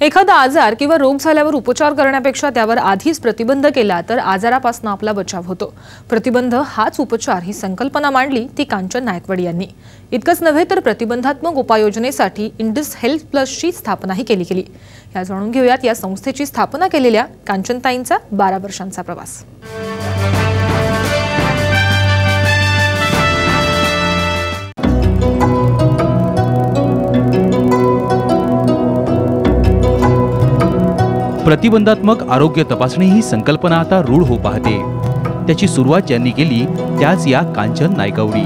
एखादा आजार किंवा रोग झाल्यावर उपचार करण्यापेक्षा त्यावर आधीच प्रतिबंध केला तर आजारापासून आपला बचाव होतो। प्रतिबंध हाच उपचार ही संकल्पना मांडली ती कांचन नायकवडी यांनी। इतकंच नव्हे तर प्रतिबंधात्मक उपाययोजनेसाठी इंडस हेल्थ प्लसची स्थापनाही केली। या जाणून घेऊयात या संस्थेची स्थापना केलेल्या कांचनताईंचा 12 वर्षांचा प्रवास। प्रतिबंधात्मक आरोग्य तपासणी ही संकल्पना आता रूढ हो पाहते। त्याची सुरुवात ज्यांनी केली त्याच या कांचन नायकवडी।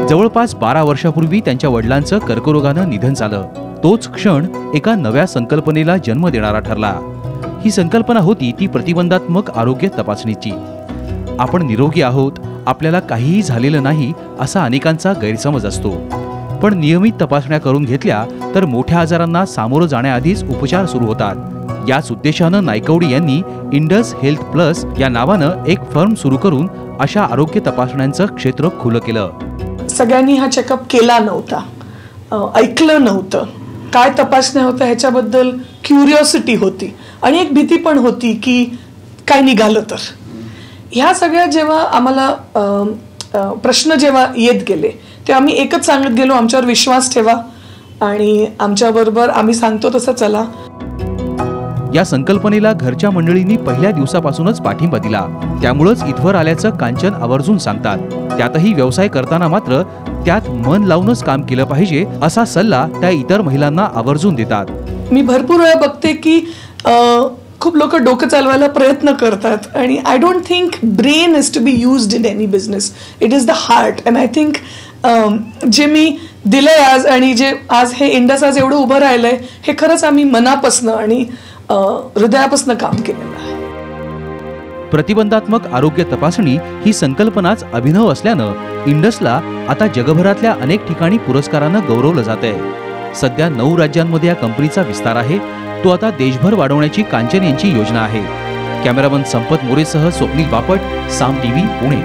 जवळपास 12 वर्षापूर्वी त्यांच्या वडिलांचं कर्करोगानं निधन झालं। तोच क्षण एका नव्या संकल्पनेला जन्म देणारा ठरला। ही संकल्पना होती ती प्रतिबंधात्मक आरोग्य तपासणीची। आपण निरोगी आहोत, आपल्याला काहीही झालेलं नाही असा अनेकांचा गैरसमज असतो, पण नियमित तपासण्या करून घेतल्या तर मोठ्या आजारांना सामोरं जाण्याआधीच उपचार सुरू होतात। याच उद्देशानं नायकवडी यांनी इंडस हेल्थ प्लस या नावानं एक फर्म सुरू करून अशा आरोग्य तपासण्यांचं क्षेत्र खुलं केलं। सगळ्यांनी हा चेकअप केला नव्हता, ऐकलं नव्हतं, काय तपासण्या होत्या ह्याच्याबद्दल क्युरिओसिटी होती आणि एक भीती पण होती की काय निघालं तर। ह्या सगळ्या जेव्हा आम्हाला प्रश्न जेव्हा येत गेले ते आम्ही एकच सांगत गेलो, आमच्यावर विश्वास ठेवा आणि आमच्याबरोबर आम्ही सांगतो तसं चला। या संकल्पनेला घरच्या मंडळींनी पहिल्या दिवसापासूनच पाठिंबा दिला। त्यामुळेच इथवर आल्याचं कांचन आवर्जून सांगतात। त्यातही व्यवसाय करताना मात्र त्यात मन लावूनच काम केलं पाहिजे असा सल्ला त्या इतर महिलांना आवर्जून देतात। मी भरपूर वेळा बघते की खूप लोक डोकं चालवायला प्रयत्न करतात आणि I don't think brain is to be used in any business, it is the heart. And I think जे मी दिलंय आज आणि जे आज हे इंडस आज एवढं उभं राहिलंय हे खरंच आम्ही मनापासनं आणि हृदयापासनं काम केलेलं आहे। प्रतिबंधात्मक आरोग्य तपासणी ही संकल्पनाच अभिनव असल्यानं इंडसला आता जगभरातल्या अनेक ठिकाणी पुरस्कारानं गौरवलं जातंय। सध्या 9 राज्यांमध्ये या कंपनीचा विस्तार आहे। तो आता देशभर वाढवण्याची कांचन यांची योजना आहे। कॅमेरामन संपत मोरेसह स्वप्नील बापट, साम टीव्ही, पुणे।